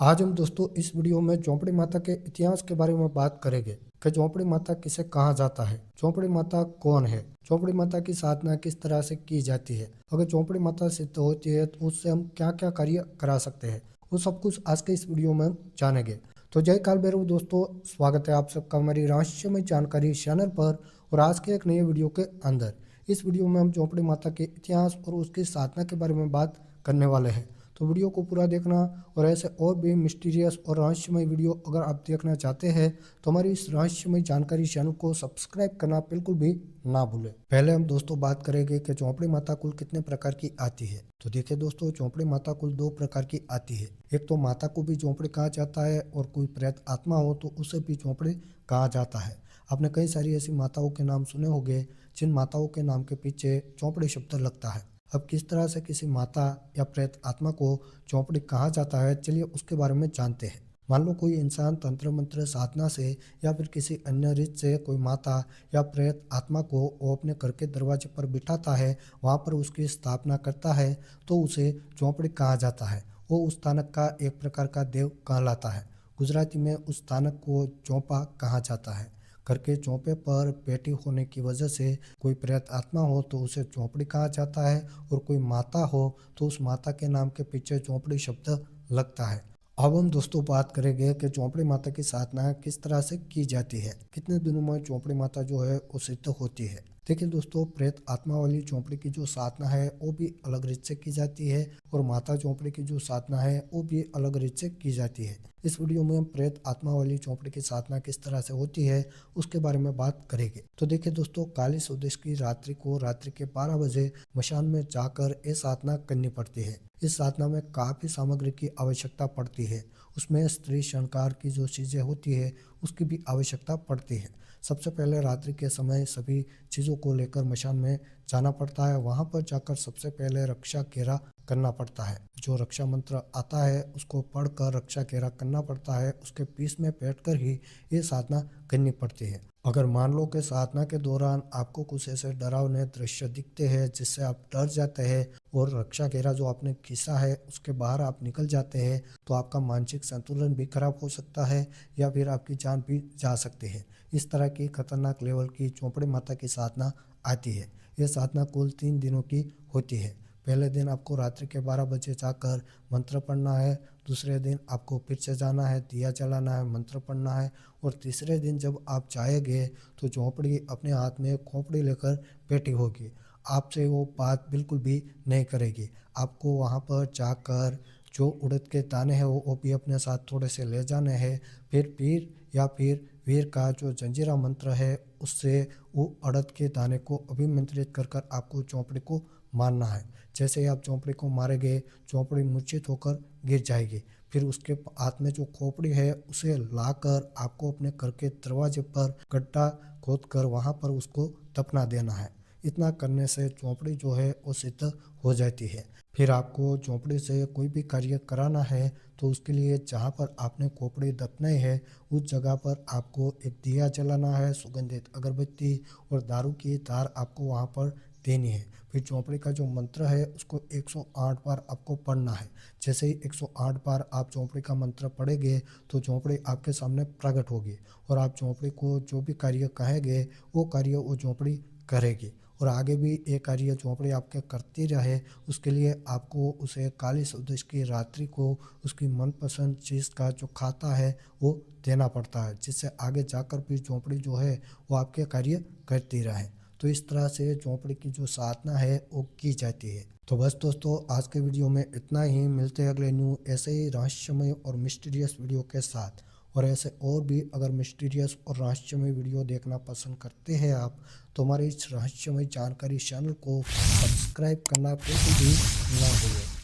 आज हम दोस्तों इस वीडियो में चौपड़ी माता के इतिहास के बारे में बात करेंगे कि चौपड़ी माता किसे कहा जाता है, चौपड़ी माता कौन है, चौपड़ी माता की साधना किस तरह से की जाती है, अगर चौपड़ी माता सिद्ध होती है तो उससे हम क्या क्या कार्य करा सकते हैं, वो सब कुछ आज के इस वीडियो में जानेंगे। तो जय काल भैरव दोस्तों, स्वागत है आप सबका हमारी रहस्यमय जानकारी चैनल पर। और आज के एक नए वीडियो के अंदर इस वीडियो में हम चौपड़ी माता के इतिहास और उसकी साधना के बारे में बात करने वाले हैं। तो वीडियो को पूरा देखना और ऐसे और भी मिस्टीरियस और रहस्यमय वीडियो अगर आप देखना चाहते हैं तो हमारी इस रहस्यमय जानकारी चैनल को सब्सक्राइब करना बिल्कुल भी ना भूलें। पहले हम दोस्तों बात करेंगे कि चौपड़ी माता कुल कितने प्रकार की आती है। तो देखिए दोस्तों, चौपड़ी माता कुल दो प्रकार की आती है। एक तो माता को भी चौपड़ी कहा जाता है और कोई प्रेत आत्मा हो तो उसे भी चौपड़ी कहा जाता है। आपने कई सारी ऐसी माताओं के नाम सुने होंगे जिन माताओं के नाम के पीछे चौपड़ी शब्द लगता है। अब किस तरह से किसी माता या प्रेत आत्मा को चौपड़ी कहा जाता है, चलिए उसके बारे में जानते हैं। मान लो कोई इंसान तंत्र मंत्र साधना से या फिर किसी अन्य रीत से कोई माता या प्रेत आत्मा को वो अपने घर के दरवाजे पर बिठाता है, वहाँ पर उसकी स्थापना करता है, तो उसे चौपड़ी कहा जाता है। वो उस स्थानक का एक प्रकार का देव कहलाता है। गुजराती में उस स्थानक को चौपा कहा जाता है। घर के चौपे पर बैठी होने की वजह से कोई प्रेत आत्मा हो तो उसे चौपड़ी कहा जाता है, और कोई माता हो तो उस माता के नाम के पीछे चौपड़ी शब्द लगता है। अब हम दोस्तों बात करेंगे कि चौपड़ी माता की साधना किस तरह से की जाती है, कितने दिनों में चौपड़ी माता जो है वो सिद्ध होती है। देखिए दोस्तों, प्रेत आत्मा वाली चौपड़ी की जो साधना है वो भी अलग रीत से की जाती है, और माता चौपड़ी की जो साधना है वो भी अलग रीत से की जाती है। इस वीडियो में हम प्रेत आत्मा वाली चौपड़ी की साधना किस तरह से होती है उसके बारे में बात करेंगे। तो देखिए दोस्तों, काली चौदस की रात्रि को रात्रि के 12 बजे मशान में जाकर ये साधना करनी पड़ती है। इस साधना में काफी सामग्री की आवश्यकता पड़ती है। उसमें स्त्री शृंगार की जो चीजें होती है उसकी भी आवश्यकता पड़ती है। सबसे पहले रात्रि के समय सभी चीज़ों को लेकर मशान में जाना पड़ता है। वहाँ पर जाकर सबसे पहले रक्षा घेरा करना पड़ता है। जो रक्षा मंत्र आता है उसको पढ़कर रक्षा घेरा करना पड़ता है। उसके बीच में बैठकर ही ये साधना करनी पड़ती है। अगर मान लो कि साधना के दौरान आपको कुछ ऐसे डरावने दृश्य दिखते हैं जिससे आप डर जाते हैं और रक्षा घेरा जो आपने खींचा है उसके बाहर आप निकल जाते हैं, तो आपका मानसिक संतुलन भी खराब हो सकता है या फिर आपकी जान भी जा सकती है। इस तरह की खतरनाक लेवल की चौपड़ी माता की साधना आती है। यह साधना कुल 3 दिनों की होती है। पहले दिन आपको रात्रि के 12 बजे जाकर मंत्र पढ़ना है, दूसरे दिन आपको फिर से जाना है, दिया जलाना है, मंत्र पढ़ना है, और तीसरे दिन जब आप जाएंगे तो झोंपड़ी अपने हाथ में खोपड़ी लेकर बैठी होगी। आपसे वो बात बिल्कुल भी नहीं करेगी। आपको वहाँ पर जाकर जो उड़द के दाने हैं वो भी अपने साथ थोड़े से ले जाने हैं। फिर पीर या फिर वीर का जो जंजीरा मंत्र है उससे वो उड़द के दाने को अभिमंत्रित कर कर आपको चौपड़ी को मारना है। जैसे ही आप चौपड़ी को मारेंगे, चौपड़ी मूर्छित होकर गिर जाएगी। फिर उसके हाथ में जो खोपड़ी है उसे लाकर आपको अपने घर के दरवाजे पर गड्ढा खोद कर वहाँ पर उसको दफना देना है। इतना करने से चौपड़ी जो है वो सिद्ध हो जाती है। फिर आपको चौपड़ी से कोई भी कार्य कराना है तो उसके लिए जहाँ पर आपने खोपड़ी दफनाई है उस जगह पर आपको एक दिया जलाना है, सुगंधित अगरबत्ती और दारू की धार आपको वहाँ पर देनी है। फिर चौपड़ी का जो मंत्र है उसको 108 बार आपको पढ़ना है। जैसे ही 108 बार आप चौपड़ी का मंत्र पढ़ेंगे तो चौपड़ी आपके सामने प्रकट होगी, और आप चौपड़ी को जो भी कार्य कहेंगे वो कार्य वो चौपड़ी करेगी। और आगे भी ये कार्य चौपड़ी आपके करती रहे उसके लिए आपको उसे काली चौदस की रात्रि को उसकी मनपसंद चीज़ का जो खाता है वो देना पड़ता है, जिससे आगे जाकर भी चौपड़ी जो है वो आपके कार्य करती रहे। तो इस तरह से चौपड़ी की जो साधना है वो की जाती है। तो बस दोस्तों, आज के वीडियो में इतना ही। मिलते हैं अगले न्यू ऐसे ही रहस्यमय और मिस्टीरियस वीडियो के साथ। और ऐसे और भी अगर मिस्टीरियस और रहस्यमय वीडियो देखना पसंद करते हैं आप, तो हमारे इस रहस्यमय जानकारी चैनल को सब्सक्राइब करना बिल्कुल भी ना भूलें।